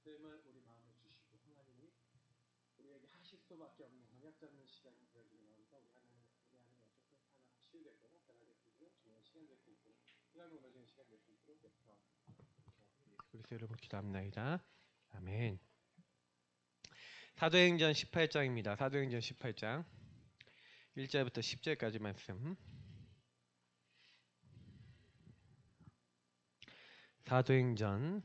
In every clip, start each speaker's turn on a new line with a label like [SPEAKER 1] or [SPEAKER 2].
[SPEAKER 1] 말씀을 우리 마음에 주시고 하나님이 우리에게 하실 수밖에 없는 언약 잡는 시간이 되어지고 나면서 우리 하나님 어떻게 하나 치유되거나 변화될 수 있는 중요한 시간 될 수 있도록 시간을 무너지는 시간 될 수 있도록 그리스도 이름으로 기도합니다. 아멘. 사도행전 18장입니다. 사도행전 18장 1절부터 10절까지 말씀. 사도행전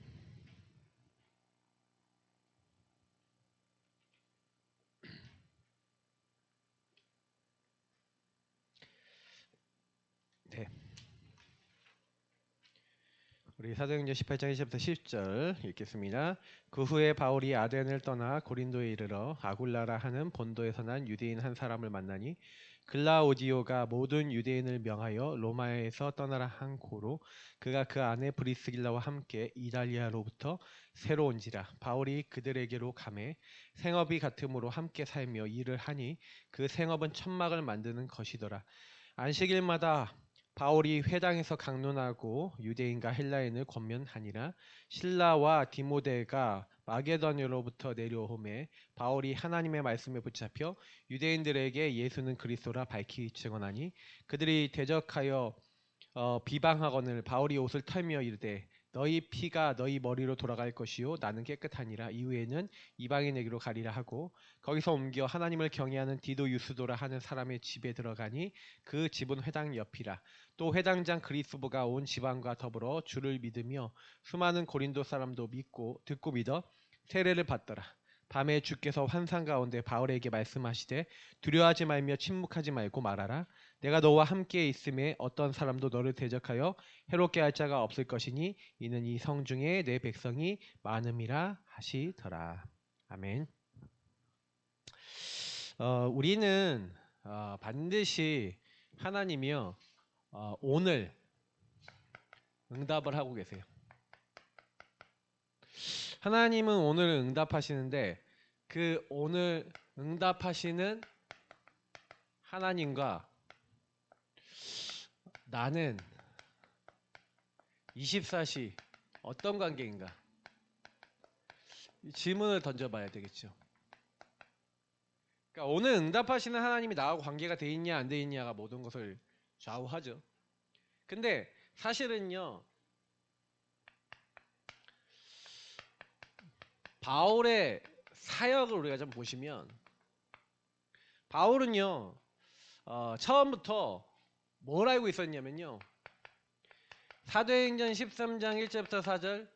[SPEAKER 1] 18장 1절부터 10절 읽겠습니다. 그 후에 바울이 아덴을 떠나 고린도에 이르러 아굴라라 하는 본도에서 난 유대인 한 사람을 만나니 글라오디오가 모든 유대인을 명하여 로마에서 떠나라 한 고로 그가 그 안에 브리스길라와 함께 이달리아로부터 새로 온지라. 바울이 그들에게로 가매 생업이 같음으로 함께 살며 일을 하니 그 생업은 천막을 만드는 것이더라. 안식일마다 바울이 회당에서 강론하고 유대인과 헬라인을 권면하니라. 실라와 디모데가 마게도냐로부터 내려오매 바울이 하나님의 말씀에 붙잡혀 유대인들에게 예수는 그리스도라 밝히 증언하니 그들이 대적하여 비방하거늘 바울이 옷을 털며 이르되 너희 피가 너희 머리로 돌아갈 것이요 나는 깨끗하니라. 이후에는 이방인에게로 가리라 하고 거기서 옮겨 하나님을 경외하는 디도 유스도라 하는 사람의 집에 들어가니 그 집은 회당 옆이라. 또 회당장 그리스도가 온 지방과 더불어 주를 믿으며 수많은 고린도 사람도 듣고 믿어 세례를 받더라. 밤에 주께서 환상 가운데 바울에게 말씀하시되 두려워하지 말며 침묵하지 말고 말하라. 내가 너와 함께 있음에 어떤 사람도 너를 대적하여 해롭게 할 자가 없을 것이니 이는 이 성중에 내 백성이 많음이라 하시더라. 아멘. 우리는 반드시 하나님이요 오늘 응답을 하고 계세요. 하나님은 오늘 응답하시는데 그 오늘 응답하시는 하나님과 나는 24시 어떤 관계인가? 이 질문을 던져봐야 되겠죠. 그러니까 오늘 응답하시는 하나님이 나하고 관계가 돼 있냐 안 돼 있냐가 모든 것을 좌우하죠. 근데 사실은요, 바울의 사역을 우리가 좀 보시면 바울은요 처음부터 뭘 알고 있었냐면요, 사도행전 13장 1절부터 4절,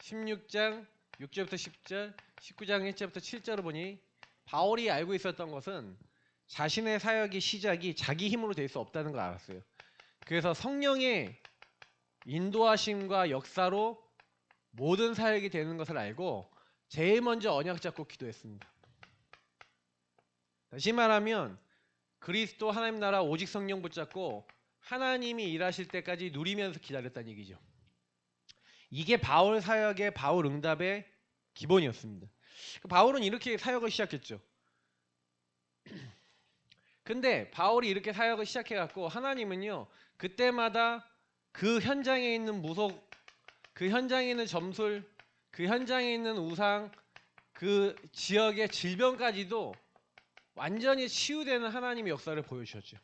[SPEAKER 1] 16장 6절부터 10절, 19장 1절부터 7절을 보니 바울이 알고 있었던 것은 자신의 사역의 시작이 자기 힘으로 될 수 없다는 걸 알았어요. 그래서 성령의 인도하심과 역사로 모든 사역이 되는 것을 알고 제일 먼저 언약 잡고 기도했습니다. 다시 말하면 그리스도 하나님 나라 오직 성령 붙잡고 하나님이 일하실 때까지 누리면서 기다렸다는 얘기죠. 이게 바울 사역의 바울 응답의 기본이었습니다. 바울은 이렇게 사역을 시작했죠. 근데 바울이 이렇게 사역을 시작해갖고 하나님은요 그때마다 그 현장에 있는 무속, 그 현장에 있는 점술, 그 현장에 있는 우상, 그 지역의 질병까지도 완전히 치유되는 하나님의 역사를 보여주셨죠.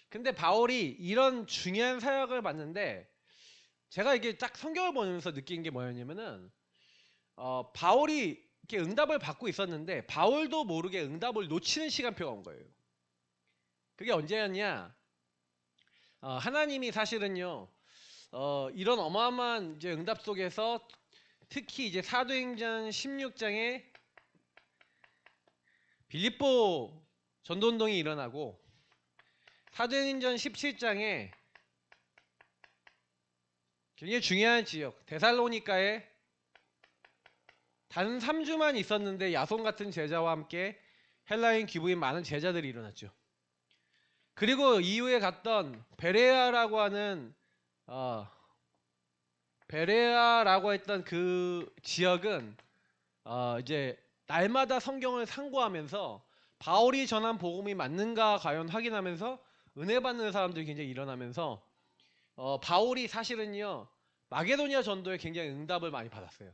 [SPEAKER 1] 근데 바울이 이런 중요한 사역을 받는데 제가 이게 딱 성경을 보면서 느낀 게 뭐였냐면은 바울이 이렇게 응답을 받고 있었는데 바울도 모르게 응답을 놓치는 시간표가 온 거예요. 그게 언제였냐? 하나님이 사실은요 이런 어마어마한 이제 응답 속에서 특히 이제 사도행전 16장에 빌립보 전도운동이 일어나고 사도행전 17장에 굉장히 중요한 지역 데살로니가에 단 3주만 있었는데 야손 같은 제자와 함께 헬라인 기부인 많은 제자들이 일어났죠. 그리고 이후에 갔던 베레아라고 하는 베레아라고 했던 그 지역은 이제 날마다 성경을 상고하면서 바울이 전한 복음이 맞는가 과연 확인하면서 은혜 받는 사람들이 굉장히 일어나면서 바울이 사실은요 마게도니아 전도에 굉장히 응답을 많이 받았어요.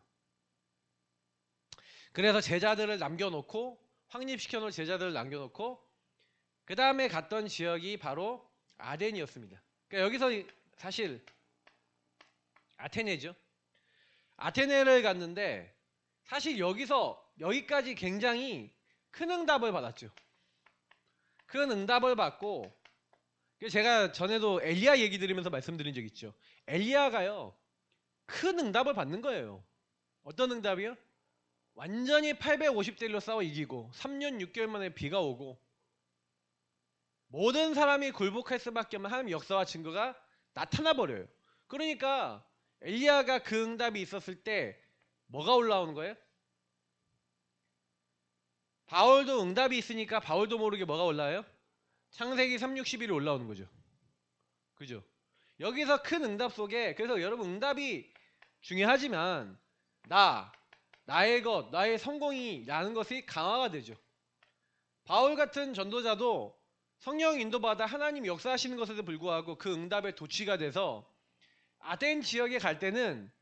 [SPEAKER 1] 그래서 제자들을 남겨놓고 확립시켜놓은 제자들을 남겨놓고 그 다음에 갔던 지역이 바로 아덴이었습니다. 그러니까 여기서 사실 아테네죠. 아테네를 갔는데 사실 여기까지 굉장히 큰 응답을 받았죠. 큰 응답을 받고 제가 전에도 엘리야 얘기 들으면서 말씀드린 적 있죠. 엘리야가요 큰 응답을 받는 거예요. 어떤 응답이요? 완전히 850대 1로 싸워 이기고 3년 6개월 만에 비가 오고 모든 사람이 굴복할 수밖에 없는 하나님의 역사와 증거가 나타나 버려요. 그러니까 엘리야가 그 응답이 있었을 때 뭐가 올라오는 거예요? 바울도 응답이 있으니까 바울도 모르게 뭐가 올라와요? 창세기 3:61이 올라오는 거죠. 그죠? 여기서 큰 응답 속에 그래서 여러분 응답이 중요하지만 나의 것, 나의 성공이라는 것이 강화가 되죠. 바울 같은 전도자도 성령 인도받아 하나님 역사하시는 것에도 불구하고 그 응답에 도취가 돼서 아덴 지역에 갈 때는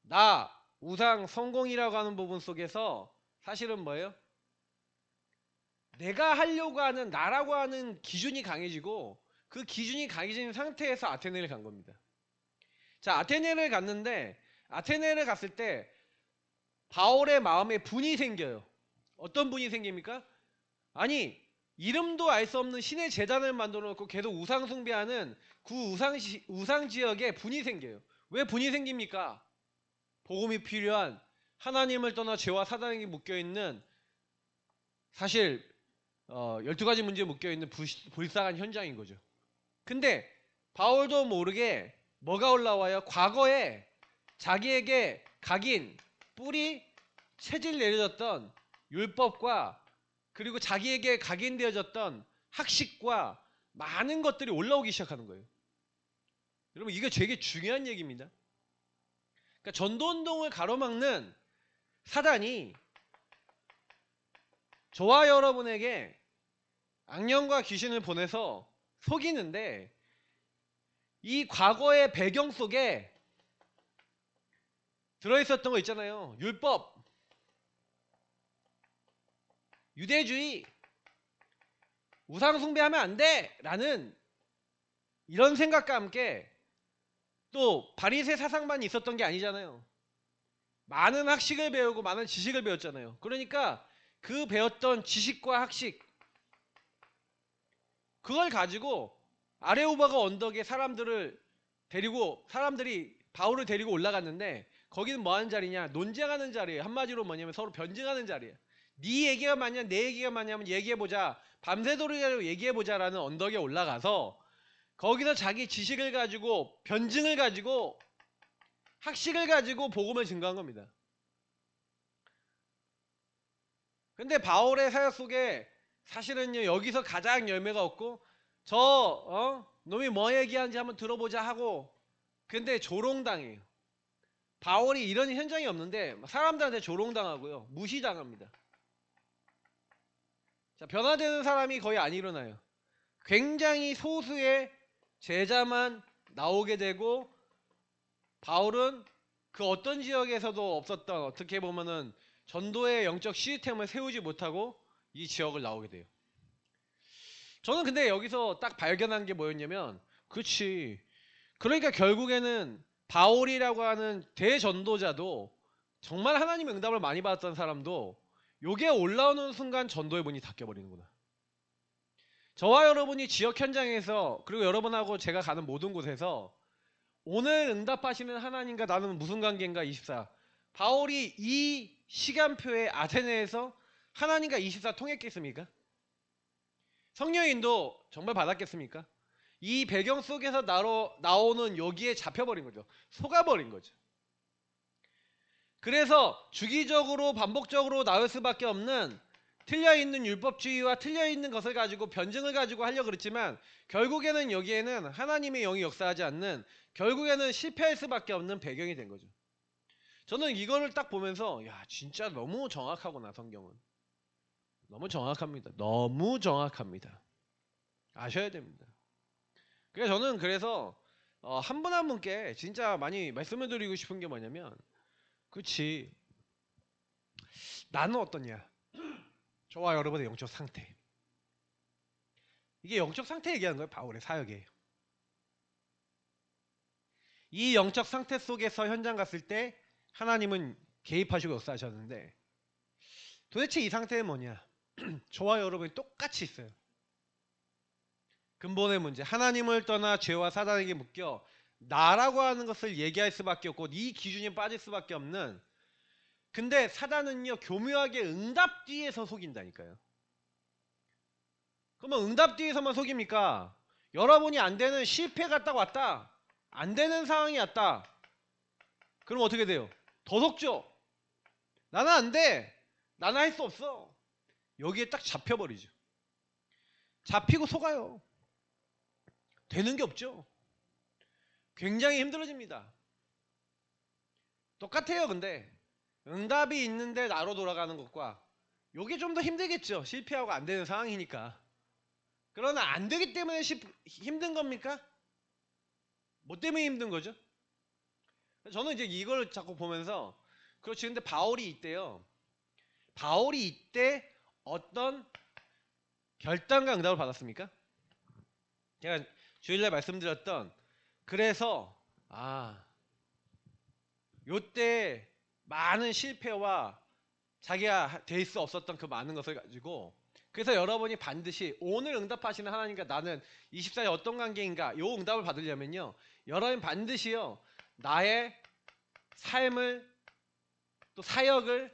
[SPEAKER 1] 나, 우상, 성공이라고 하는 부분 속에서 사실은 뭐예요? 내가 하려고 하는 나라고 하는 기준이 강해지고 그 기준이 강해진 상태에서 아테네를 간 겁니다. 자, 아테네를 갔는데 아테네를 갔을 때 바울의 마음에 분이 생겨요. 어떤 분이 생깁니까? 아니 이름도 알 수 없는 신의 제단을 만들어 놓고 계속 우상 숭배하는 그 우상 지역에 분이 생겨요. 왜 분이 생깁니까? 복음이 필요한 하나님을 떠나 죄와 사단에게 묶여있는 사실 12가지 문제에 묶여있는 불쌍한 현장인 거죠. 근데 바울도 모르게 뭐가 올라와요? 과거에 자기에게 각인, 뿌리, 체질 내려졌던 율법과 그리고 자기에게 각인되어졌던 학식과 많은 것들이 올라오기 시작하는 거예요. 여러분 이게 되게 중요한 얘기입니다. 그러니까 전도운동을 가로막는 사단이 저와 여러분에게 악령과 귀신을 보내서 속이는데 이 과거의 배경 속에 들어있었던 거 있잖아요. 율법, 유대주의, 우상 숭배하면 안 돼! 라는 이런 생각과 함께 또 바리새 사상만 있었던 게 아니잖아요. 많은 학식을 배우고 많은 지식을 배웠잖아요. 그러니까 그 배웠던 지식과 학식 그걸 가지고 아레오바가 언덕에 사람들이 바울을 데리고 올라갔는데 거기는 뭐 하는 자리냐? 논쟁하는 자리예요. 한마디로 뭐냐면 서로 변증하는 자리예요. 네 얘기가 맞냐 내 얘기가 맞냐면 얘기해보자. 밤새도록 얘기해보자라는 언덕에 올라가서 거기서 자기 지식을 가지고 변증을 가지고 학식을 가지고 복음을 증거한 겁니다. 근데 바울의 사역 속에 사실은요 여기서 가장 열매가 없고 놈이 뭐 얘기하는지 한번 들어보자 하고 근데 조롱당해요. 바울이 이런 현장이 없는데 사람들한테 조롱당하고요 무시당합니다. 자, 변화되는 사람이 거의 안 일어나요. 굉장히 소수의 제자만 나오게 되고 바울은 그 어떤 지역에서도 없었던 어떻게 보면은 전도의 영적 시스템을 세우지 못하고 이 지역을 나오게 돼요. 저는 근데 여기서 딱 발견한 게 뭐였냐면 그렇지 그러니까 결국에는 바울이라고 하는 대전도자도 정말 하나님의 응답을 많이 받았던 사람도 요게 올라오는 순간 전도의 문이 닫혀버리는구나. 저와 여러분이 지역 현장에서 그리고 여러분하고 제가 가는 모든 곳에서 오늘 응답하시는 하나님과 나는 무슨 관계인가 24 바울이 이 시간표에 아테네에서 하나님과 24 통했겠습니까? 성령의 인도 정말 받았겠습니까? 이 배경 속에서 나오는 여기에 잡혀버린 거죠. 속아버린 거죠. 그래서 주기적으로 반복적으로 나올 수밖에 없는 틀려있는 율법주의와 틀려있는 것을 가지고 변증을 가지고 하려고 그랬지만 결국에는 여기에는 하나님의 영이 역사하지 않는 결국에는 실패할 수밖에 없는 배경이 된 거죠. 저는 이거를 딱 보면서 야 진짜 너무 정확하구나 성경은. 너무 정확합니다. 너무 정확합니다. 아셔야 됩니다. 그래서 저는 한 분 한 분께 진짜 많이 말씀을 드리고 싶은 게 뭐냐면, 그렇지, 나는 어떠냐, 저와 여러분의 영적 상태, 이게 영적 상태 얘기하는 거예요. 바울의 사역에. 이 영적 상태 속에서 현장 갔을 때 하나님은 개입하시고 역사하셨는데, 도대체 이 상태는 뭐냐? 저와 여러분이 똑같이 있어요. 근본의 문제, 하나님을 떠나 죄와 사단에게 묶여 나라고 하는 것을 얘기할 수밖에 없고 이 기준에 빠질 수밖에 없는, 근데 사단은요 교묘하게 응답 뒤에서 속인다니까요. 그러면 응답 뒤에서만 속입니까? 여러분이 안 되는 실패가 딱 왔다, 안 되는 상황이 왔다, 그럼 어떻게 돼요? 더 속죠. 나는 안 돼, 나는 할 수 없어, 여기에 딱 잡혀버리죠. 잡히고 속아요. 되는 게 없죠. 굉장히 힘들어집니다. 똑같아요. 근데 응답이 있는데 나로 돌아가는 것과 요게 좀 더 힘들겠죠. 실패하고 안 되는 상황이니까. 그러나 안 되기 때문에 힘든 겁니까? 뭐 때문에 힘든 거죠? 저는 이제 이걸 자꾸 보면서, 그렇지, 근데 바울이 이때요, 바울이 이때 어떤 결단과 응답을 받았습니까? 제가 주일날 말씀드렸던, 그래서 요때 많은 실패와 자기가 될 수 없었던 그 많은 것을 가지고, 그래서 여러분이 반드시 오늘 응답하시는 하나님과 나는 24년 어떤 관계인가, 요 응답을 받으려면요, 여러분 반드시요 나의 삶을, 또 사역을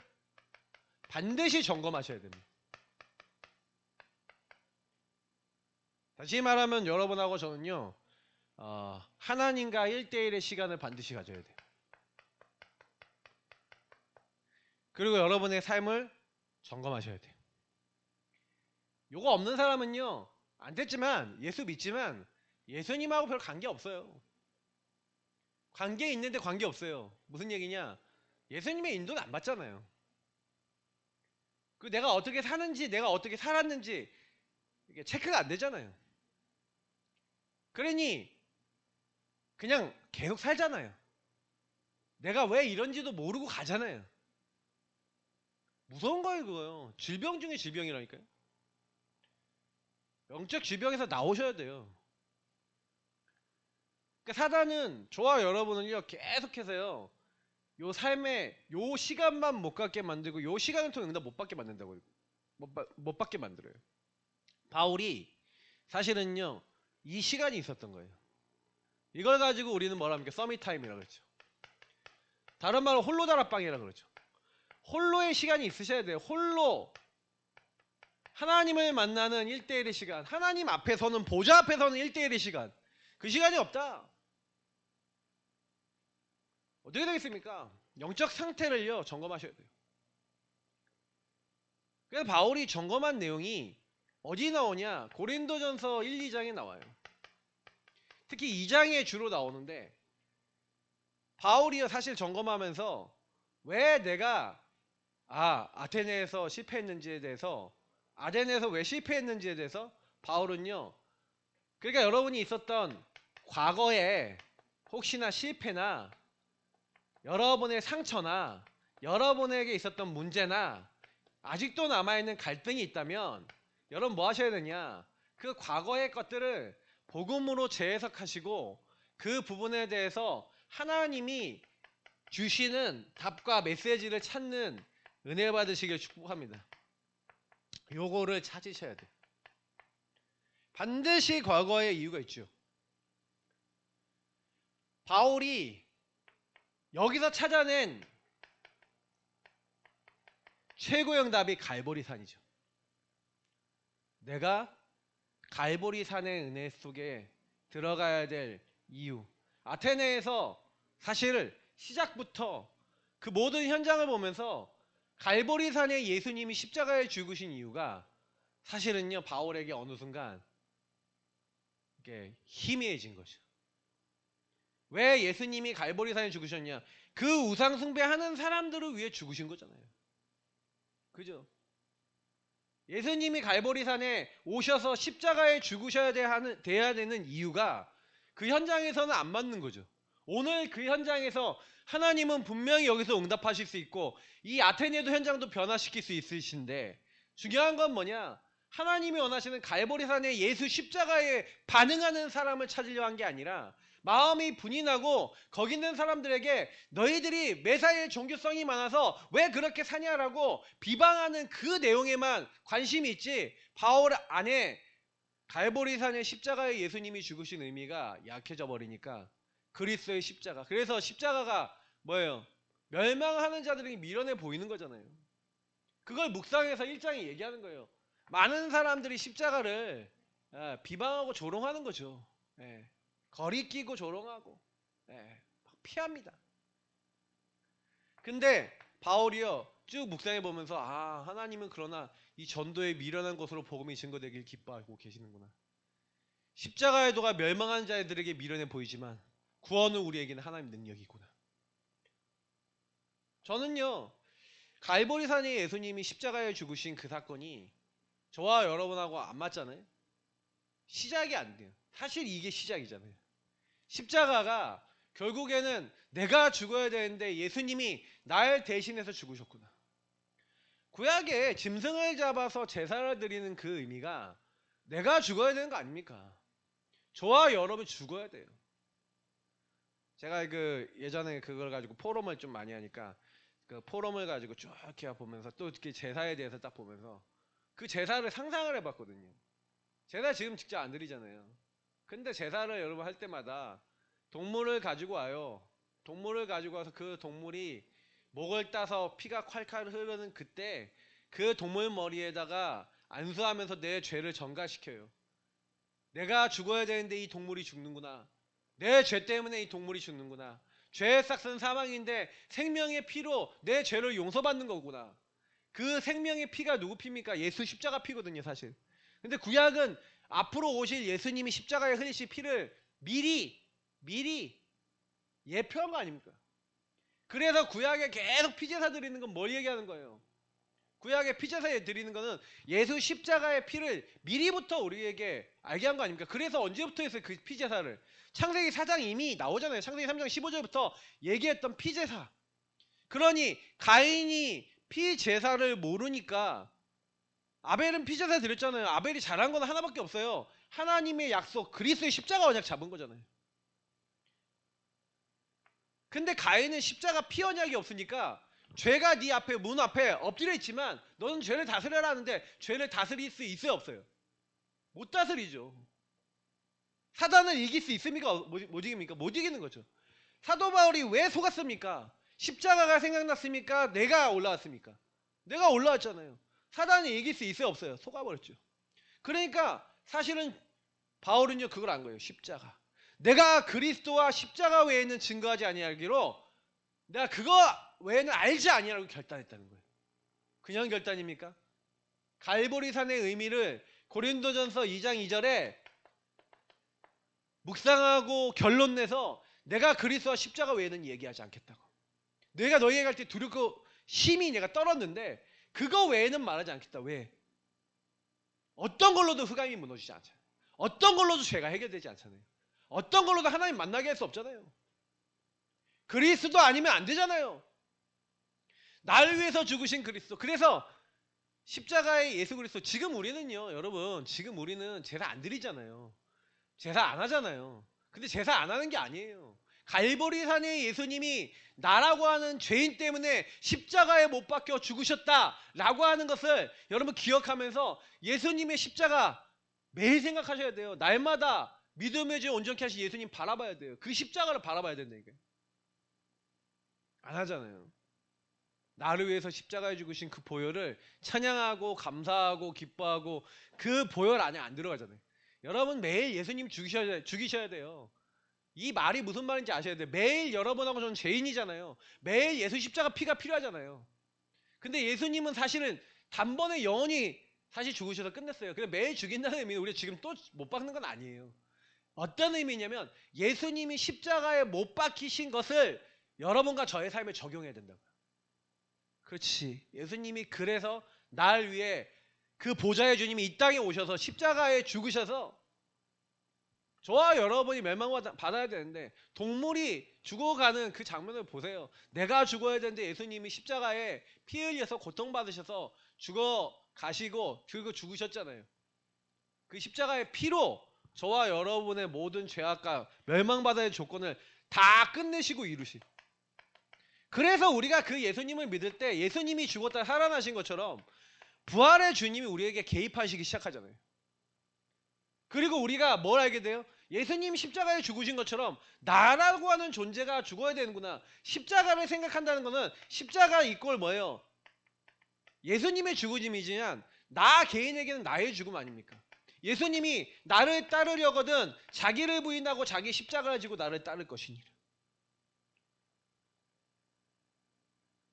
[SPEAKER 1] 반드시 점검하셔야 됩니다. 다시 말하면 여러분하고 저는요 하나님과 1대1의 시간을 반드시 가져야 돼요. 그리고 여러분의 삶을 점검하셔야 돼요. 요거 없는 사람은요, 안 됐지만 예수 믿지만 예수님하고 별 관계 없어요. 관계 있는데 관계 없어요. 무슨 얘기냐? 예수님의 인도는 안 받잖아요. 그 내가 어떻게 사는지, 내가 어떻게 살았는지 이게 체크가 안 되잖아요. 그러니 그냥 계속 살잖아요. 내가 왜 이런지도 모르고 가잖아요. 무서운 거예요, 그거요. 질병 중에 질병이라니까요. 영적 질병에서 나오셔야 돼요. 그러니까 사단은 저와 여러분을요 계속해서요 요 삶에 요 시간만 못 갖게 만들고 요 시간을 통해 응답 못 받게 만든다고요. 못 받게 만들어요. 바울이 사실은요 이 시간이 있었던 거예요. 이걸 가지고 우리는 뭐라 합니까? 서밋타임이라고 그러죠. 다른 말로 홀로 다락방이라고 그러죠. 홀로의 시간이 있으셔야 돼요. 홀로 하나님을 만나는 1대1의 시간, 하나님 앞에서는, 보좌 앞에서는 1대1의 시간, 그 시간이 없다. 어떻게 되겠습니까? 영적 상태를요 점검하셔야 돼요. 그래서 바울이 점검한 내용이 어디 나오냐? 고린도전서 1, 2장에 나와요. 특히 2장에 주로 나오는데, 바울이 사실 점검하면서 왜 내가 아테네에서 실패했는지에 대해서, 아테네에서 왜 실패했는지에 대해서 바울은요, 그러니까 여러분이 있었던 과거에 혹시나 실패나 여러분의 상처나 여러분에게 있었던 문제나 아직도 남아있는 갈등이 있다면 여러분 뭐 하셔야 되냐? 그 과거의 것들을 복음으로 재해석하시고 그 부분에 대해서 하나님이 주시는 답과 메시지를 찾는 은혜 받으시길 축복합니다. 요거를 찾으셔야 돼요. 반드시 과거에 이유가 있죠. 바울이 여기서 찾아낸 최고의 응답이 갈보리산이죠. 내가 갈보리산의 은혜 속에 들어가야 될 이유. 아테네에서 사실 시작부터 그 모든 현장을 보면서 갈보리산에 예수님이 십자가에 죽으신 이유가 사실은요 바울에게 어느 순간 이게 희미해진 거죠. 왜 예수님이 갈보리산에 죽으셨냐? 그 우상 숭배하는 사람들을 위해 죽으신 거잖아요. 그죠? 예수님이 갈보리산에 오셔서 십자가에 죽으셔야 돼야 되는 이유가 그 현장에서는 안 맞는 거죠. 오늘 그 현장에서 하나님은 분명히 여기서 응답하실 수 있고 이 아테네도 현장도 변화시킬 수 있으신데 중요한 건 뭐냐? 하나님이 원하시는 갈보리산의 예수 십자가에 반응하는 사람을 찾으려 한 게 아니라 마음이 분이 나고 거기 있는 사람들에게 너희들이 메사의 종교성이 많아서 왜 그렇게 사냐라고 비방하는 그 내용에만 관심이 있지 바울 안에 갈보리산의 십자가에 예수님이 죽으신 의미가 약해져 버리니까 그리스도의 십자가. 그래서 십자가가 뭐예요? 멸망하는 자들이 미련해 보이는 거잖아요. 그걸 묵상해서 1장에 얘기하는 거예요. 많은 사람들이 십자가를 비방하고 조롱하는 거죠. 예, 거리끼고 조롱하고 막 피합니다. 근데 바울이요 쭉 묵상해 보면서 하나님은 그러나 이 전도에 미련한 것으로 복음이 증거되길 기뻐하고 계시는구나. 십자가의 도가 멸망한 자들에게 미련해 보이지만 구원은 우리에게는 하나님 능력이구나. 저는요 갈보리산에 예수님이 십자가에 죽으신 그 사건이 저와 여러분하고 안 맞잖아요. 시작이 안 돼요. 사실 이게 시작이잖아요. 십자가가 결국에는 내가 죽어야 되는데 예수님이 날 대신해서 죽으셨구나. 구약에 짐승을 잡아서 제사를 드리는 그 의미가 내가 죽어야 되는 거 아닙니까? 저와 여러분 죽어야 돼요. 제가 그 예전에 그걸 가지고 포럼을 좀 많이 하니까 그 포럼을 가지고 쭉 이렇게 보면서 또 이렇게 제사에 대해서 딱 보면서 그 제사를 상상을 해봤거든요. 제사 지금 직접 안 드리잖아요. 근데 제사를 여러분 할 때마다 동물을 가지고 와요. 동물을 가지고 와서 그 동물이 목을 따서 피가 콸콸 흐르는 그때 그 동물 머리에다가 안수하면서 내 죄를 전가시켜요. 내가 죽어야 되는데 이 동물이 죽는구나. 내 죄 때문에 이 동물이 죽는구나. 죄의 싹은 사망인데 생명의 피로 내 죄를 용서받는 거구나. 그 생명의 피가 누구 피입니까? 예수 십자가 피거든요 사실. 근데 구약은 앞으로 오실 예수님이 십자가에 흘리실 피를 미리 예표한 거 아닙니까? 그래서 구약에 계속 피제사 드리는 건 뭘 얘기하는 거예요? 구약에 피제사 드리는 거는 예수 십자가의 피를 미리부터 우리에게 알게 한 거 아닙니까? 그래서 언제부터 했어요 그 피제사를? 창세기 4장 이미 나오잖아요. 창세기 3장 15절부터 얘기했던 피제사. 그러니 가인이 피제사를 모르니까 아벨은 피제사 드렸잖아요. 아벨이 잘한 건 하나밖에 없어요. 하나님의 약속 그리스도의 십자가 언약 잡은 거잖아요. 근데 가인은 십자가 피 언약이 없으니까 죄가 네 앞에 문 앞에 엎드려 있지만 너는 죄를 다스려라 하는데 죄를 다스릴 수 있어요 없어요? 못 다스리죠. 사단을 이길 수 있습니까? 못 이깁니까? 못 이기는 거죠. 사도 바울이 왜 속았습니까? 십자가가 생각났습니까? 내가 올라왔습니까? 내가 올라왔잖아요. 사단이 이길 수 있어요 없어요? 속아버렸죠. 그러니까 사실은 바울은요 그걸 안 거예요. 십자가. 내가 그리스도와 십자가 외에는 증거하지 아니하기로 내가 그거 외에는 알지 아니하라고 결단했다는 거예요. 그냥 결단입니까? 갈보리산의 의미를 고린도전서 2장 2절에 묵상하고 결론 내서 내가 그리스도와 십자가 외에는 얘기하지 않겠다고. 내가 너희에게 할 때 두렵고 심히 내가 떨었는데 그거 외에는 말하지 않겠다. 왜? 어떤 걸로도 흑암이 무너지지 않잖아요. 어떤 걸로도 죄가 해결되지 않잖아요. 어떤 걸로도 하나님 만나게 할 수 없잖아요. 그리스도 아니면 안 되잖아요. 나를 위해서 죽으신 그리스도. 그래서 십자가의 예수 그리스도. 지금 우리는요 여러분 지금 우리는 제사 안 드리잖아요. 제사 안 하잖아요. 근데 제사 안 하는 게 아니에요. 갈보리산의 예수님이 나라고 하는 죄인 때문에 십자가에 못 박혀 죽으셨다라고 하는 것을 여러분 기억하면서 예수님의 십자가 매일 생각하셔야 돼요. 날마다 믿음의 죄 온전케 하신 예수님 바라봐야 돼요. 그 십자가를 바라봐야 된다 이게. 안 하잖아요. 나를 위해서 십자가에 죽으신 그 보혈을 찬양하고 감사하고 기뻐하고 그 보혈 안에 안 들어가잖아요. 여러분 매일 예수님 죽이셔야 돼요. 이 말이 무슨 말인지 아셔야 돼요. 매일 여러분하고 저는 죄인이잖아요. 매일 예수 십자가 피가 필요하잖아요. 근데 예수님은 사실은 단번에 영원히 사실 죽으셔서 끝냈어요. 근데 매일 죽인다는 의미는 우리가 지금 또 못 박는 건 아니에요. 어떤 의미냐면 예수님이 십자가에 못 박히신 것을 여러분과 저의 삶에 적용해야 된다고요. 그렇지. 예수님이 그래서 날 위해 그 보좌의 주님이 이 땅에 오셔서 십자가에 죽으셔서 저와 여러분이 멸망받아야 되는데 동물이 죽어가는 그 장면을 보세요. 내가 죽어야 되는데 예수님이 십자가에 피 흘려서 고통받으셔서 죽어 가시고 그리고 죽으셨잖아요. 그 십자가의 피로 저와 여러분의 모든 죄악과 멸망받아야 할 조건을 다 끝내시고 이루신. 그래서 우리가 그 예수님을 믿을 때 예수님이 죽었다 살아나신 것처럼 부활의 주님이 우리에게 개입하시기 시작하잖아요. 그리고 우리가 뭘 알게 돼요? 예수님 십자가에 죽으신 것처럼 나라고 하는 존재가 죽어야 되는구나. 십자가를 생각한다는 것은 십자가 이꼴 뭐예요? 예수님의 죽으심이지만 나 개인에게는 나의 죽음 아닙니까? 예수님이 나를 따르려거든 자기를 부인하고 자기 십자가를 지고 나를 따를 것이니라.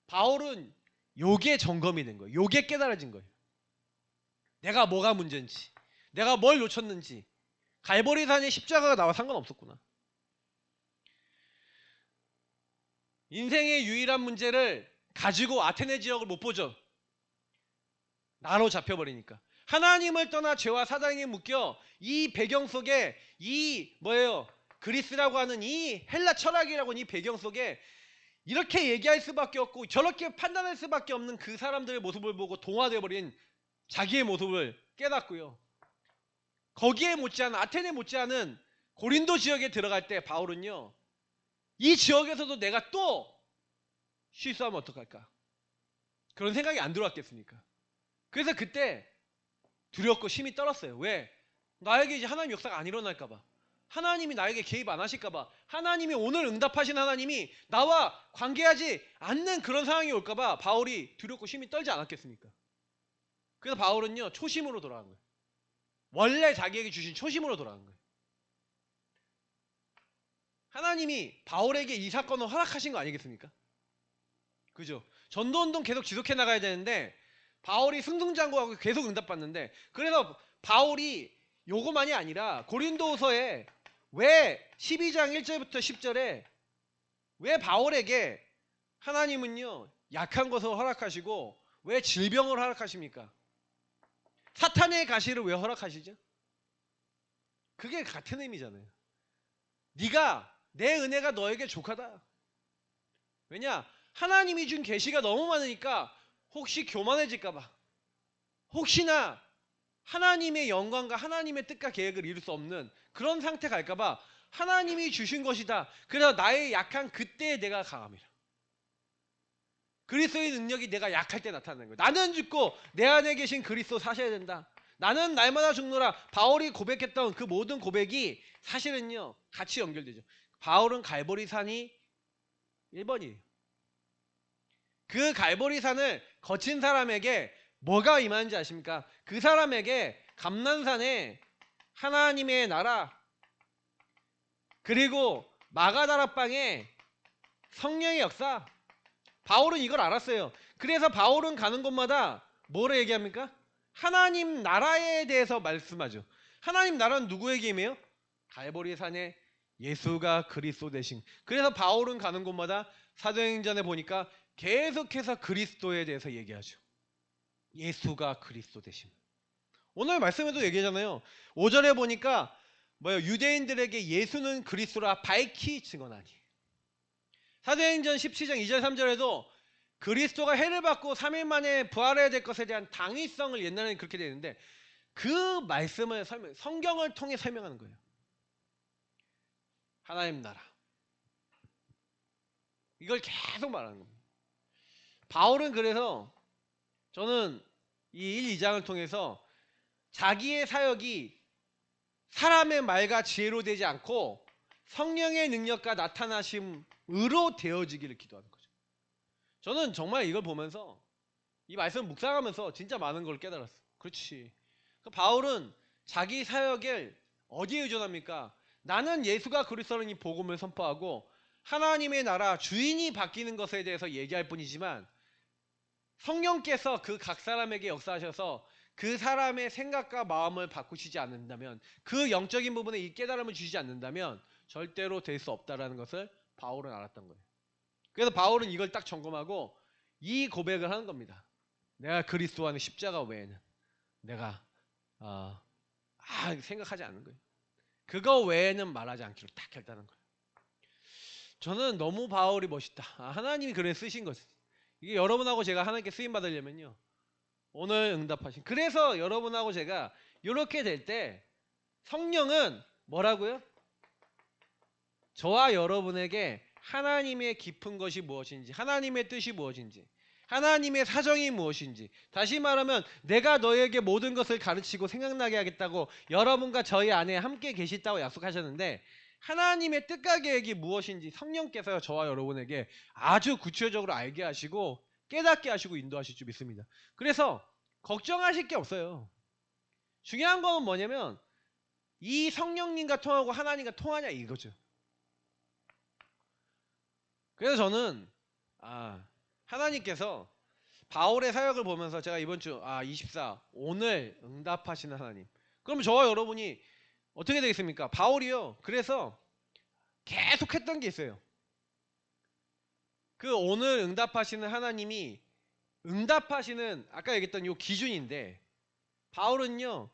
[SPEAKER 1] 바울은 요게 점검이 된 거예요. 요게 깨달아진 거예요. 내가 뭐가 문제인지, 내가 뭘 놓쳤는지, 갈보리산의 십자가가 나와 상관없었구나. 인생의 유일한 문제를 가지고 아테네 지역을 못 보죠. 나로 잡혀버리니까. 하나님을 떠나 죄와 사단에게 묶여 이 배경 속에 이 뭐예요? 그리스라고 하는 이 헬라 철학이라고 하는 이 배경 속에 이렇게 얘기할 수밖에 없고 저렇게 판단할 수밖에 없는 그 사람들의 모습을 보고 동화되어버린 자기의 모습을 깨닫고요. 거기에 못지않은 아테네 못지않은 고린도 지역에 들어갈 때 바울은요. 이 지역에서도 내가 또 실수하면 어떡할까? 그런 생각이 안 들어왔겠습니까? 그래서 그때 두렵고 심히 떨었어요. 왜? 나에게 이제 하나님 역사가 안 일어날까봐. 하나님이 나에게 개입 안 하실까봐. 하나님이 오늘 응답하신 하나님이 나와 관계하지 않는 그런 상황이 올까봐 바울이 두렵고 심히 떨지 않았겠습니까? 그래서 바울은요. 초심으로 돌아간 거예요. 원래 자기에게 주신 초심으로 돌아간 거예요. 하나님이 바울에게 이 사건을 허락하신 거 아니겠습니까? 그죠? 전도운동 계속 지속해 나가야 되는데 바울이 승승장구하고 계속 응답받는데 그래서 바울이 요거만이 아니라 고린도후서에 왜 12장 1절부터 10절에 왜 바울에게 하나님은요 약한 것을 허락하시고 왜 질병을 허락하십니까? 사탄의 가시를 왜 허락하시죠? 그게 같은 의미잖아요. 네가 내 은혜가 너에게 족하다. 왜냐? 하나님이 준 계시가 너무 많으니까 혹시 교만해질까봐 혹시나 하나님의 영광과 하나님의 뜻과 계획을 이룰 수 없는 그런 상태 갈까봐 하나님이 주신 것이다. 그래서 나의 약한 그때에 내가 강함이라. 그리스도의 능력이 내가 약할 때 나타나는 거예요. 나는 죽고 내 안에 계신 그리스도 사셔야 된다. 나는 날마다 죽노라. 바울이 고백했던 그 모든 고백이 사실은요 같이 연결되죠. 바울은 갈보리산이 1번이에요. 그 갈보리산을 거친 사람에게 뭐가 임하는지 아십니까? 그 사람에게 감난산에 하나님의 나라 그리고 마가다락방에 성령의 역사. 바울은 이걸 알았어요. 그래서 바울은 가는 곳마다 뭐를 얘기합니까? 하나님 나라에 대해서 말씀하죠. 하나님 나라는 누구에게 임해요? 갈보리산에 예수가 그리스도 되신. 그래서 바울은 가는 곳마다 사도행전에 보니까 계속해서 그리스도에 대해서 얘기하죠. 예수가 그리스도 되심. 오늘 말씀에도 얘기하잖아요. 5절에 보니까 유대인들에게 예수는 그리스도라 밝히 증언하니. 사도행전 17장 2절 3절에도 그리스도가 해를 받고 3일 만에 부활해야 될 것에 대한 당위성을 옛날에는 그렇게 되는데 그 말씀을 성경을 통해 설명하는 거예요. 하나님 나라. 이걸 계속 말하는 겁니다. 바울은 그래서 저는 이 1, 2장을 통해서 자기의 사역이 사람의 말과 지혜로 되지 않고 성령의 능력과 나타나심으로 되어지기를 기도하는 거죠. 저는 정말 이걸 보면서 이 말씀을 묵상하면서 진짜 많은 걸 깨달았어요. 그렇지. 바울은 자기 사역을 어디에 의존합니까? 나는 예수가 그리스도라는 이 복음을 선포하고 하나님의 나라 주인이 바뀌는 것에 대해서 얘기할 뿐이지만 성령께서 그 각 사람에게 역사하셔서 그 사람의 생각과 마음을 바꾸시지 않는다면 그 영적인 부분에 이 깨달음을 주시지 않는다면 절대로 될 수 없다라는 것을 바울은 알았던 거예요. 그래서 바울은 이걸 딱 점검하고 이 고백을 하는 겁니다. 내가 그리스도 안에 십자가 외에는 내가 생각하지 않는 거예요. 그거 외에는 말하지 않기로 딱 결단한 거예요. 저는 너무 바울이 멋있다. 하나님이 그래 쓰신 거지. 이게 여러분하고 제가 하나님께 쓰임 받으려면요, 오늘 응답하신. 그래서 여러분하고 제가 이렇게 될 때 성령은 뭐라고요? 저와 여러분에게 하나님의 깊은 것이 무엇인지, 하나님의 뜻이 무엇인지, 하나님의 사정이 무엇인지, 다시 말하면 내가 너에게 모든 것을 가르치고 생각나게 하겠다고 여러분과 저희 안에 함께 계시다고 약속하셨는데, 하나님의 뜻과 계획이 무엇인지 성령께서 저와 여러분에게 아주 구체적으로 알게 하시고 깨닫게 하시고 인도하실 줄 믿습니다. 그래서 걱정하실 게 없어요. 중요한 거는 뭐냐면 이 성령님과 통하고 하나님과 통하냐 이거죠. 그래서 저는 하나님께서 바울의 사역을 보면서 제가 이번 주 24 오늘 응답하시는 하나님. 그럼 저와 여러분이 어떻게 되겠습니까? 바울이요. 그래서 계속 했던 게 있어요. 그 오늘 응답하시는 하나님이 응답하시는 아까 얘기했던 요 기준인데, 바울은요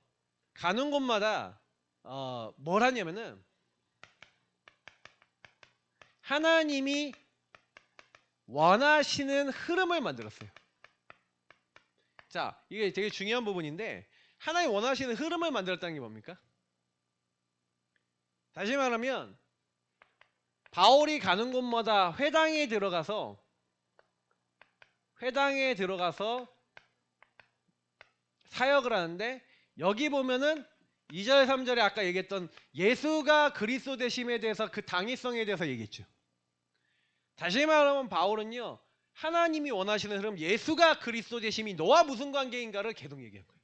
[SPEAKER 1] 가는 곳마다 뭘 하냐면은 하나님이 원하시는 흐름을 만들었어요. 자, 이게 되게 중요한 부분인데, 하나님 원하시는 흐름을 만들었다는 게 뭡니까? 다시 말하면 바울이 가는 곳마다 회당에 들어가서 사역을 하는데, 여기 보면은 2절 3절에 아까 얘기했던 예수가 그리스도 되심에 대해서 그 당위성에 대해서 얘기했죠. 다시 말하면 바울은요 하나님이 원하시는 흐름, 예수가 그리스도 되심이 너와 무슨 관계인가를 계속 얘기한 거예요.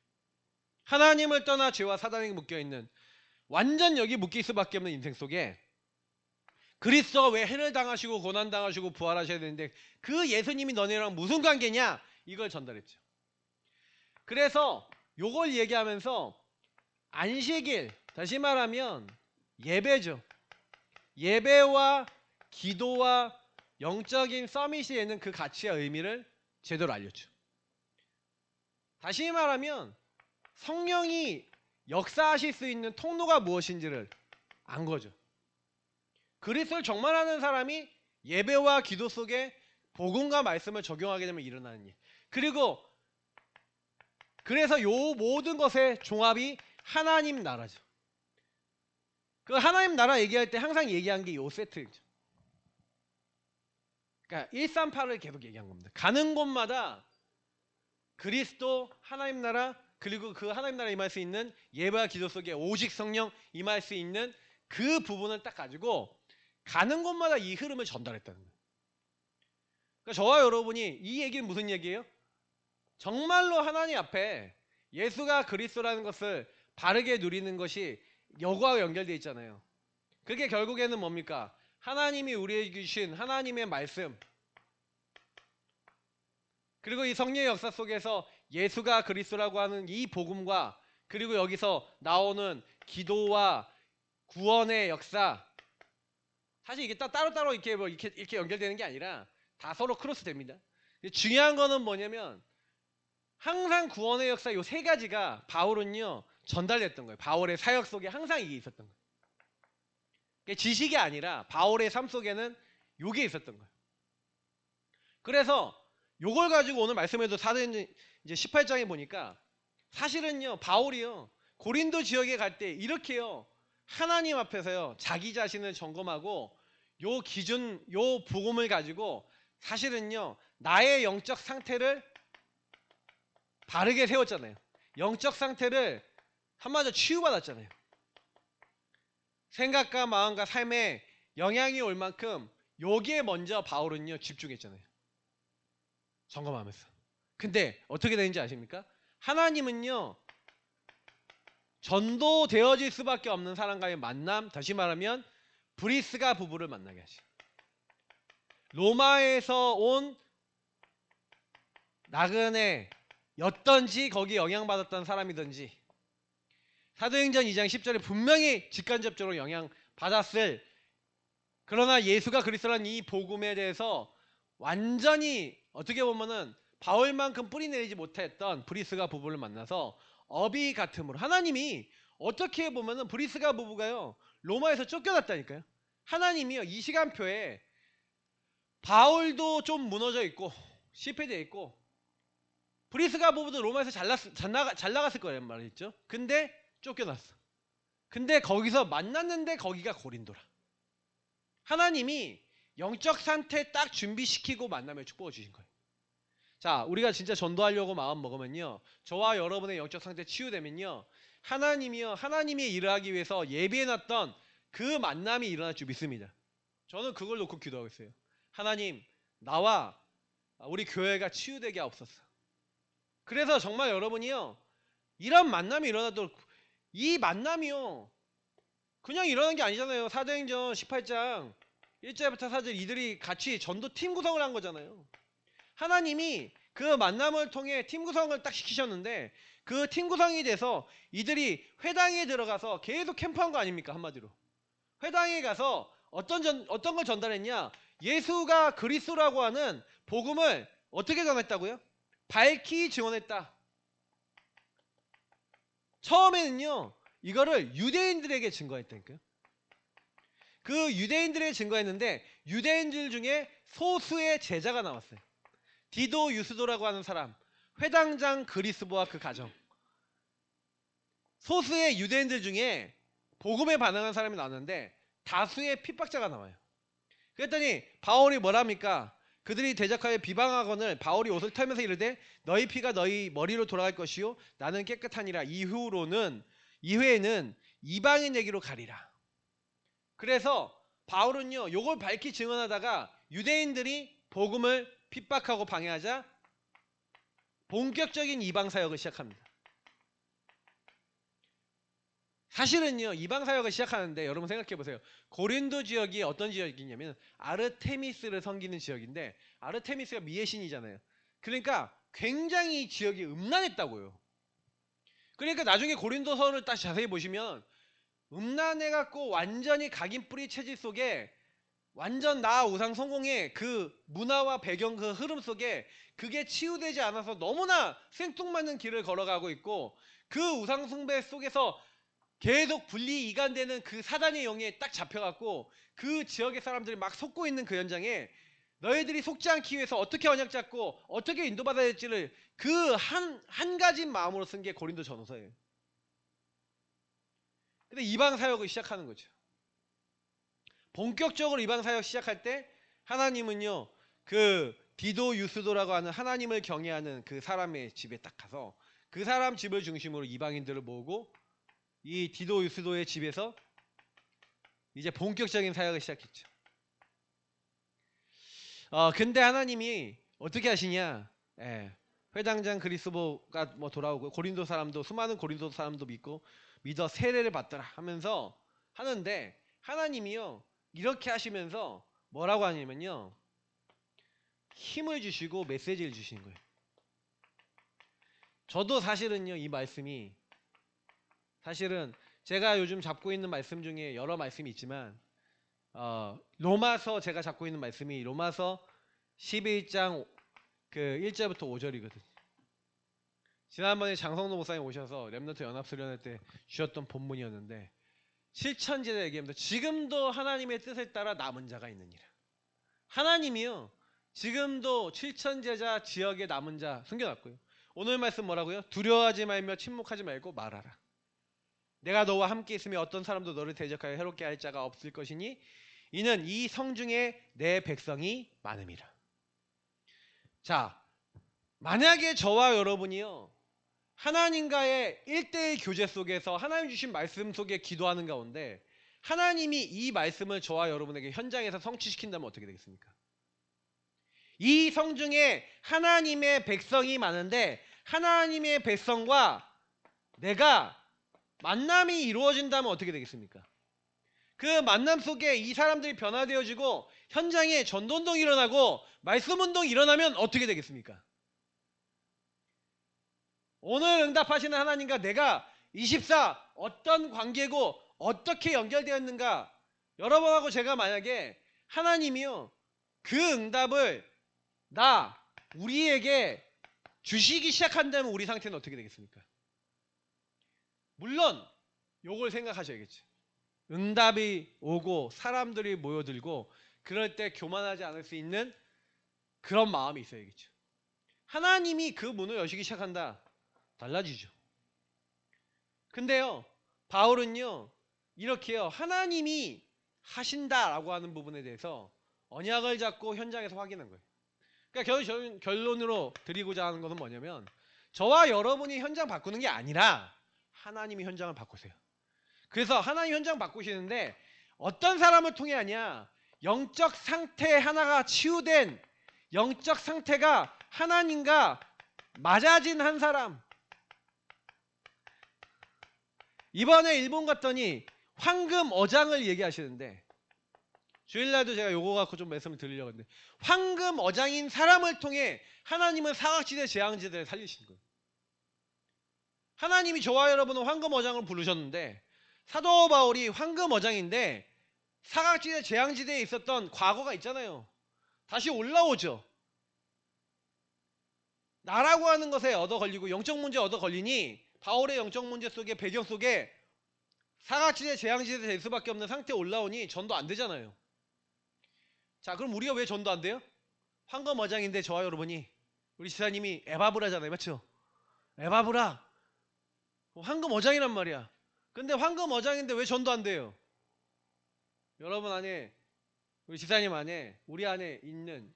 [SPEAKER 1] 하나님을 떠나 죄와 사단에게 묶여있는, 완전 여기 묶일 수밖에 없는 인생 속에 그리스도가 왜 해를 당하시고 고난당하시고 부활하셔야 되는데 그 예수님이 너네랑 무슨 관계냐, 이걸 전달했죠. 그래서 요걸 얘기하면서 안식일, 다시 말하면 예배죠. 예배와 기도와 영적인 서밋에는 그 가치와 의미를 제대로 알렸죠. 다시 말하면 성령이 역사하실 수 있는 통로가 무엇인지를 안 거죠. 그리스도를 정말 아는 사람이 예배와 기도 속에 복음과 말씀을 적용하게 되면 일어나는 일. 그리고 그래서 요 모든 것의 종합이 하나님 나라죠. 그 하나님 나라 얘기할 때 항상 얘기한 게 요 세트죠. 그러니까 138을 계속 얘기한 겁니다. 가는 곳마다 그리스도, 하나님 나라, 그리고 그 하나님 나라 임할 수 있는 예배와 기도 속에 오직 성령 임할 수 있는 그 부분을 딱 가지고 가는 곳마다 이 흐름을 전달했다는 거예요. 그러니까 저와 여러분이 이 얘기는 무슨 얘기예요? 정말로 하나님 앞에 예수가 그리스도라는 것을 바르게 누리는 것이 여거와 연결되어 있잖아요. 그게 결국에는 뭡니까? 하나님이 우리에게 주신 하나님의 말씀, 그리고 이 성령의 역사 속에서 예수가 그리스도라고 하는 이 복음과, 그리고 여기서 나오는 기도와 구원의 역사, 사실 이게 따로따로 이렇게 연결되는 게 아니라 다 서로 크로스 됩니다. 중요한 거는 뭐냐면 항상 구원의 역사 요 세 가지가 바울은요 전달됐던 거예요. 바울의 사역 속에 항상 이게 있었던 거예요. 지식이 아니라 바울의 삶 속에는 요게 있었던 거예요. 그래서 요걸 가지고 오늘 말씀에도 사도행전 이제 18장에 보니까 사실은요 바울이요 고린도 지역에 갈 때 이렇게요 하나님 앞에서요 자기 자신을 점검하고 요 기준, 요 복음을 가지고 사실은요 나의 영적 상태를 바르게 세웠잖아요. 영적 상태를 한마디로 치유받았잖아요. 생각과 마음과 삶에 영향이 올 만큼 여기에 먼저 바울은요 집중했잖아요. 점검하면서. 근데 어떻게 되는지 아십니까? 하나님은요 전도되어질 수밖에 없는 사람과의 만남, 다시 말하면 브리스가 부부를 만나게 하시. 로마에서 온 나그네였던지 거기 영향받았던 사람이든지 사도행전 2장 10절에 분명히 직간접적으로 영향받았을, 그러나 예수가 그리스도라는 이 복음에 대해서 완전히 어떻게 보면은 바울만큼 뿌리 내리지 못했던 브리스가 부부를 만나서 어비 같음으로 하나님이 어떻게 보면은 브리스가 부부가요 로마에서 쫓겨났다니까요. 하나님이요 이 시간표에 바울도 좀 무너져 있고 실패되어 있고 브리스가 부부도 로마에서 잘 나갔을 거란 말이죠. 근데 쫓겨났어. 근데 거기서 만났는데 거기가 고린도라. 하나님이 영적 상태 딱 준비시키고 만남의 축복을 주신 거예요. 자, 우리가 진짜 전도하려고 마음 먹으면요, 저와 여러분의 영적 상태 치유되면요, 하나님이요 하나님이 일을 하기 위해서 예비해놨던 그 만남이 일어날 줄 믿습니다. 저는 그걸 놓고 기도하고 있어요. 하나님, 나와 우리 교회가 치유되게 하옵소서. 그래서 정말 여러분이요 이런 만남이 일어나도록, 이 만남이요 그냥 일어난 게 아니잖아요. 사도행전 18장 1절부터 4절 이들이 같이 전도팀 구성을 한 거잖아요. 하나님이 그 만남을 통해 팀 구성을 딱 시키셨는데 그 팀 구성이 돼서 이들이 회당에 들어가서 계속 캠프한 거 아닙니까? 한마디로 회당에 가서 어떤 걸 전달했냐, 예수가 그리스도라고 하는 복음을 어떻게 전했다고요? 밝히 증언했다. 처음에는요 이거를 유대인들에게 증거했다니까요. 그 유대인들에게 증거했는데 유대인들 중에 소수의 제자가 나왔어요. 디도 유스도라고 하는 사람, 회당장 그리스보와 그 가정, 소수의 유대인들 중에 복음에 반응한 사람이 나왔는데 다수의 핍박자가 나와요. 그랬더니 바울이 뭐랍니까? 그들이 대적하여 비방하거늘 바울이 옷을 털면서 이르되 너희 피가 너희 머리로 돌아갈 것이요 나는 깨끗하니라. 이후에는 이방인에게로 가리라. 그래서 바울은요 요걸 밝히 증언하다가 유대인들이 복음을 핍박하고 방해하자 본격적인 이방 사역을 시작합니다. 사실은요 이방 사역을 시작하는데 여러분 생각해 보세요. 고린도 지역이 어떤 지역이냐면 아르테미스를 섬기는 지역인데 아르테미스가 미의 신이잖아요. 그러니까 굉장히 이 지역이 음란했다고요. 그러니까 나중에 고린도서를 딱 자세히 보시면 음란해갖고 완전히 각인뿌리 체질 속에 완전 나 우상 성공의 그 문화와 배경 그 흐름 속에 그게 치유되지 않아서 너무나 생뚱맞는 길을 걸어가고 있고 그 우상 숭배 속에서 계속 분리 이간되는 그 사단의 영에 딱 잡혀갖고 그 지역의 사람들이 막 속고 있는 그 현장에 너희들이 속지 않기 위해서 어떻게 언약 잡고 어떻게 인도받아야 될지를 그 한 가지 마음으로 쓴 게 고린도 전후서예요. 근데 이방 사역을 시작하는 거죠. 본격적으로 이방 사역 시작할 때 하나님은요 그 디도 유스도라고 하는 하나님을 경외하는 그 사람의 집에 딱 가서 그 사람 집을 중심으로 이방인들을 모으고 이 디도 유스도의 집에서 이제 본격적인 사역을 시작했죠. 근데 하나님이 어떻게 하시냐? 회당장 그리스도가 뭐 돌아오고 고린도 사람도 수많은 고린도 사람도 믿어 세례를 받더라 하면서 하는데 하나님이요 이렇게 하시면서 뭐라고 하냐면요 힘을 주시고 메시지를 주시는 거예요. 저도 사실은요 이 말씀이 사실은 제가 요즘 잡고 있는 말씀 중에 여러 말씀이 있지만 로마서 제가 잡고 있는 말씀이 로마서 11장 그 1절부터 5절이거든요. 지난번에 장성도 목사님 오셔서 렘넌트 연합수련회 때 주셨던 본문이었는데 실천제자 얘기합니다. 지금도 하나님의 뜻에 따라 남은 자가 있느니라. 하나님이요 지금도 실천제자 지역에 남은 자 숨겨놨고요. 오늘 말씀 뭐라고요? 두려워하지 말며 침묵하지 말고 말하라. 내가 너와 함께 있으며 어떤 사람도 너를 대적하여 해롭게 할 자가 없을 것이니 이는 이 성중에 내 백성이 많음이라. 자, 만약에 저와 여러분이요 하나님과의 1대1 교제 속에서 하나님 주신 말씀 속에 기도하는 가운데 하나님이 이 말씀을 저와 여러분에게 현장에서 성취시킨다면 어떻게 되겠습니까? 이 성중에 하나님의 백성이 많은데 하나님의 백성과 내가 만남이 이루어진다면 어떻게 되겠습니까? 그 만남 속에 이 사람들이 변화되어지고 현장에 전도운동이 일어나고 말씀운동이 일어나면 어떻게 되겠습니까? 오늘 응답하시는 하나님과 내가 24 어떤 관계고 어떻게 연결되었는가, 여러분하고 제가 만약에 하나님이요 그 응답을 우리에게 주시기 시작한다면 우리 상태는 어떻게 되겠습니까? 물론 요걸 생각하셔야겠죠. 응답이 오고 사람들이 모여들고 그럴 때 교만하지 않을 수 있는 그런 마음이 있어야겠죠. 하나님이 그 문을 여시기 시작한다. 달라지죠. 근데요, 바울은요, 이렇게요, 하나님이 하신다라고 하는 부분에 대해서 언약을 잡고 현장에서 확인한 거예요. 그러니까 결론으로 드리고자 하는 것은 뭐냐면, 저와 여러분이 현장 바꾸는 게 아니라 하나님이 현장을 바꾸세요. 그래서 하나님 현장 바꾸시는데 어떤 사람을 통해 하냐? 영적 상태 하나가 치유된, 영적 상태가 하나님과 맞아진 한 사람. 이번에 일본 갔더니 황금 어장을 얘기하시는데, 주일날도 제가 요거 갖고 좀 말씀을 드리려고 했는데, 황금 어장인 사람을 통해 하나님은 사각지대 재앙지대를 살리신 거예요. 하나님이 저와 여러분은 황금 어장을 부르셨는데, 사도 바울이 황금 어장인데 사각지대 재앙지대에 있었던 과거가 있잖아요. 다시 올라오죠. 나라고 하는 것에 얻어 걸리고 영적 문제 얻어 걸리니 바울의 영적 문제 속에 배경 속에 사각지대 재앙지대 될 수밖에 없는 상태에 올라오니 전도 안 되잖아요. 자, 그럼 우리가 왜 전도 안 돼요? 황금 어장인데 저와 여러분이, 우리 지사님이 에바브라잖아요. 맞죠? 에바브라 황금 어장이란 말이야. 근데 황금 어장인데 왜 전도 안 돼요? 여러분 안에, 우리 지사님 안에, 우리 안에 있는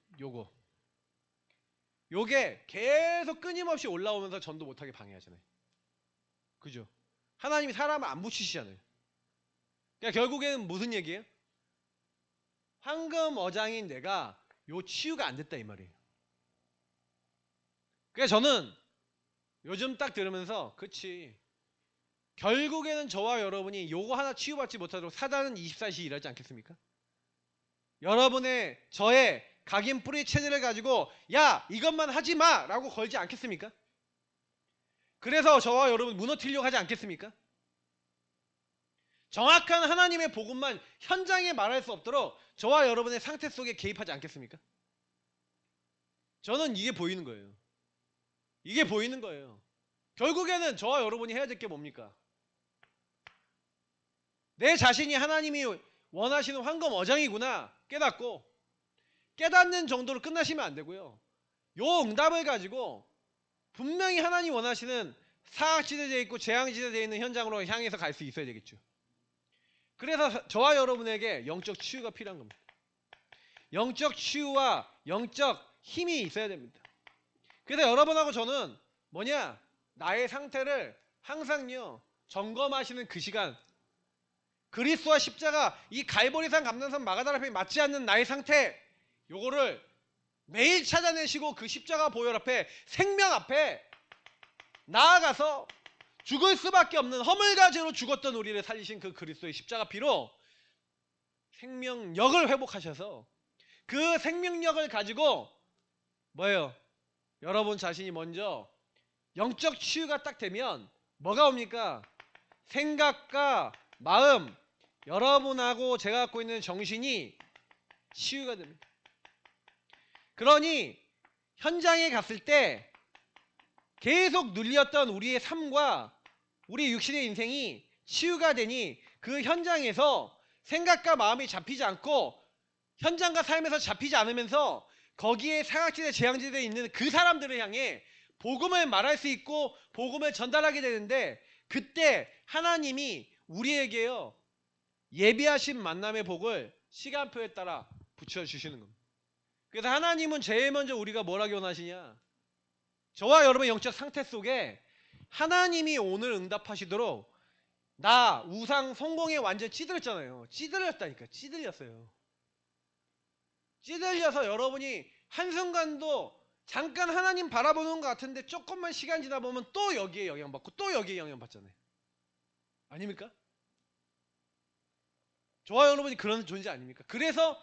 [SPEAKER 1] 요게 계속 끊임없이 올라오면서 전도 못하게 방해하잖아요. 그죠? 하나님이 사람을 안 붙이시잖아요. 그러니까 결국에는 무슨 얘기예요? 황금 어장인 내가 요 치유가 안 됐다 이 말이에요. 그래서 저는 요즘 딱 들으면서, 그치, 결국에는 저와 여러분이 요거 하나 치유받지 못하도록 사단은 24시 일하지 않겠습니까? 여러분의 저의 각인 뿌리 체질을 가지고 야 이것만 하지마 라고 걸지 않겠습니까? 그래서 저와 여러분 무너뜨리려고 하지 않겠습니까? 정확한 하나님의 복음만 현장에 말할 수 없도록 저와 여러분의 상태 속에 개입하지 않겠습니까? 저는 이게 보이는 거예요. 이게 보이는 거예요. 결국에는 저와 여러분이 해야 될 게 뭡니까? 내 자신이 하나님이 원하시는 황금 어장이구나 깨닫고, 깨닫는 정도로 끝나시면 안 되고요. 요 응답을 가지고 분명히 하나님 원하시는 사각지대에 있고 재앙지대에 있는 현장으로 향해서 갈 수 있어야 되겠죠. 그래서 저와 여러분에게 영적 치유가 필요한 겁니다. 영적 치유와 영적 힘이 있어야 됩니다. 그래서 여러분하고 저는 뭐냐? 나의 상태를 항상요 점검하시는 그 시간, 그리스도와 십자가, 이 갈보리산 감난산 마가다라편이 맞지 않는 나의 상태, 요거를 매일 찾아내시고 그 십자가 보혈 앞에, 생명 앞에 나아가서 죽을 수밖에 없는 허물가지로 죽었던 우리를 살리신 그 그리스도의 십자가 피로 생명력을 회복하셔서 그 생명력을 가지고 뭐예요? 여러분 자신이 먼저 영적 치유가 딱 되면 뭐가 옵니까? 생각과 마음, 여러분하고 제가 갖고 있는 정신이 치유가 됩니다. 그러니 현장에 갔을 때 계속 눌렸던 우리의 삶과 우리 육신의 인생이 치유가 되니 그 현장에서 생각과 마음이 잡히지 않고 현장과 삶에서 잡히지 않으면서 거기에 사각지대 재앙지대에 있는 그 사람들을 향해 복음을 말할 수 있고 복음을 전달하게 되는데, 그때 하나님이 우리에게요 예비하신 만남의 복을 시간표에 따라 붙여주시는 겁니다. 그래서 하나님은 제일 먼저 우리가 뭘 하기 원하시냐? 저와 여러분의 영적 상태 속에 하나님이 오늘 응답하시도록, 나 우상 성공에 완전 찌들었잖아요. 찌들렸다니까. 찌들렸어요. 찌들려서 여러분이 한순간도 잠깐 하나님 바라보는 것 같은데 조금만 시간 지나 보면 또 여기에 영향받고 또 여기에 영향받잖아요. 아닙니까? 저와 여러분이 그런 존재 아닙니까? 그래서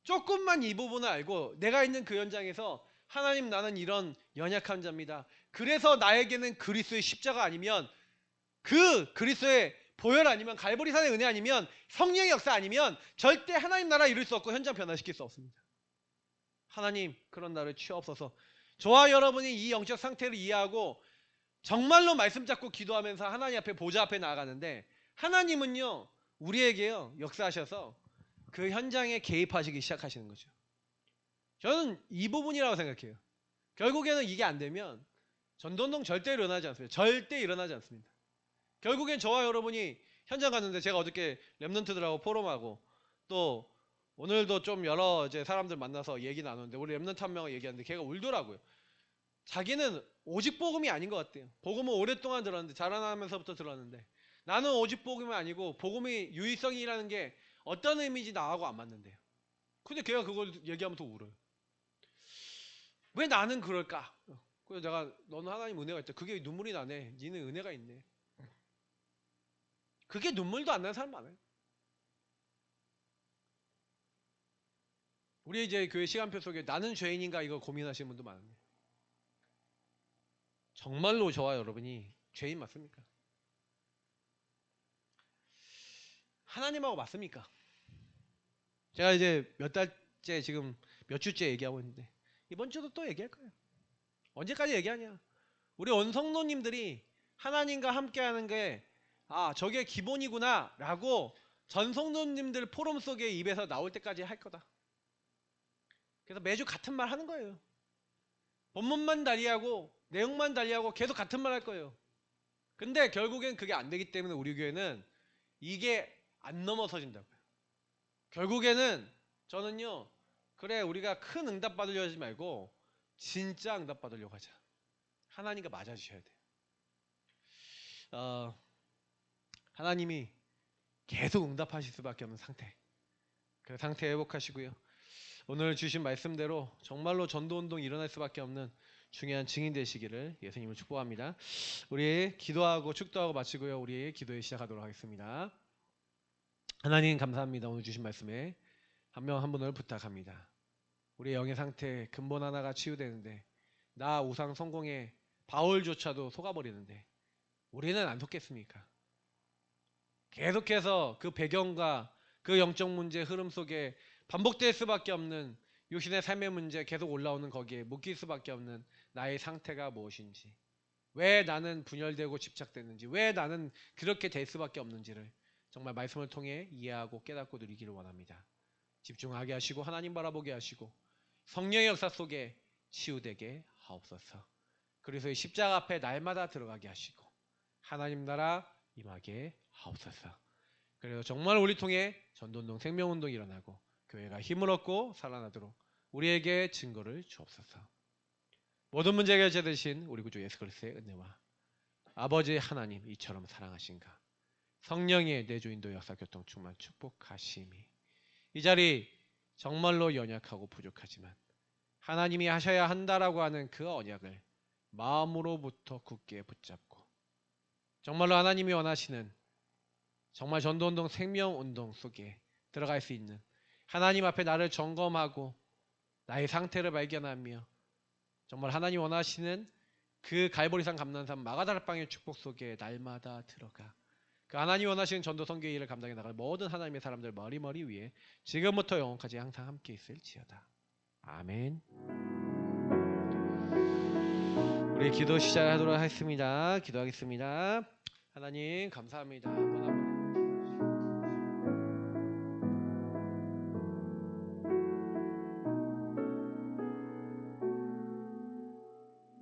[SPEAKER 1] 조금만 이 부분을 알고 내가 있는 그 현장에서 하나님 나는 이런 연약한 자입니다. 그래서 나에게는 그리스도의 십자가 아니면, 그 그리스도의 보혈 아니면, 갈보리산의 은혜 아니면, 성령의 역사 아니면 절대 하나님 나라 이룰 수 없고 현장 변화시킬 수 없습니다. 하나님 그런 나를 취하옵소서. 저와 여러분이 이 영적 상태를 이해하고 정말로 말씀 잡고 기도하면서 하나님 앞에 보좌 앞에 나아가는데 하나님은요 우리에게요 역사하셔서 그 현장에 개입하시기 시작하시는 거죠. 저는 이 부분이라고 생각해요. 결국에는 이게 안 되면 전도운동 절대 일어나지 않습니다. 절대 일어나지 않습니다. 결국엔 저와 여러분이 현장 갔는데, 제가 어저께 랩런트들하고 포럼하고 또 오늘도 좀 여러 이제 사람들 만나서 얘기 나누는데, 우리 랩런트 한 명을 얘기하는데 걔가 울더라고요. 자기는 오직 복음이 아닌 것 같대요. 복음을 오랫동안 들었는데, 자라나면서부터 들었는데, 나는 오직 복음이 아니고 복음의 유의성이라는 게 어떤 의미인지 나하고 안 맞는데요. 근데 걔가 그걸 얘기하면서 울어요. 왜 나는 그럴까? 그래서 내가, 너는 하나님 은혜가 있다. 그게 눈물이 나네. 니는 은혜가 있네. 그게 눈물도 안 나는 사람 많아요. 우리 이제 교회 시간표 속에 나는 죄인인가 이거 고민하시는 분도 많은데, 정말로 저와 여러분이 죄인 맞습니까? 하나님하고 맞습니까? 제가 이제 몇 달째, 지금 몇 주째 얘기하고 있는데 이번 주도 또 얘기할 거예요. 언제까지 얘기하냐? 우리 원성노님들이 하나님과 함께하는 게 저게 기본이구나 라고 전성노님들 포럼 속에 입에서 나올 때까지 할 거다. 그래서 매주 같은 말 하는 거예요. 본문만 달리하고 내용만 달리하고 계속 같은 말 할 거예요. 근데 결국엔 그게 안 되기 때문에 우리 교회는 이게 안 넘어서진다고요. 결국에는 저는요, 그래 우리가 큰 응답 받으려 하지 말고 진짜 응답 받으려고 하자. 하나님과 맞아주셔야 돼요. 하나님이 계속 응답하실 수밖에 없는 상태, 그 상태 회복하시고요. 오늘 주신 말씀대로 정말로 전도운동이 일어날 수밖에 없는 중요한 증인 되시기를 예수님을 축복합니다. 우리 기도하고 축도하고 마치고요, 우리 기도에 시작하도록 하겠습니다. 하나님 감사합니다. 오늘 주신 말씀에 한 명 한 분을 부탁합니다. 우리의 영의 상태 근본 하나가 치유되는데, 나 우상 성공에 바울조차도 속아버리는데 우리는 안 속겠습니까? 계속해서 그 배경과 그 영적 문제 흐름 속에 반복될 수밖에 없는 육신의 삶의 문제 계속 올라오는 거기에 묶일 수밖에 없는 나의 상태가 무엇인지, 왜 나는 분열되고 집착되는지, 왜 나는 그렇게 될 수밖에 없는지를 정말 말씀을 통해 이해하고 깨닫고 누리기를 원합니다. 집중하게 하시고 하나님 바라보게 하시고 성령의 역사 속에 치유되게 하옵소서. 그래서 십자가 앞에 날마다 들어가게 하시고 하나님 나라 임하게 하옵소서. 그래서 정말 우리 통해 전도운동 생명운동이 일어나고 교회가 힘을 얻고 살아나도록 우리에게 증거를 주옵소서. 모든 문제 해결자 되신 우리 구주 예수 그리스도의 은혜와 아버지 하나님 이처럼 사랑하신가, 성령의 내주인도 역사 교통 충만 축복하심이 이 자리 정말로 연약하고 부족하지만 하나님이 하셔야 한다라고 하는 그 언약을 마음으로부터 굳게 붙잡고 정말로 하나님이 원하시는 정말 전도운동 생명운동 속에 들어갈 수 있는, 하나님 앞에 나를 점검하고 나의 상태를 발견하며 정말 하나님 원하시는 그 갈보리산 감난산 마가다락방의 축복 속에 날마다 들어가 그 하나님 원하시는 전도 선교의 일을 감당해 나갈 모든 하나님의 사람들 머리머리 위에 지금부터 영원까지 항상 함께 있을지어다. 아멘. 우리 기도 시작하도록 하겠습니다. 기도하겠습니다. 하나님 감사합니다.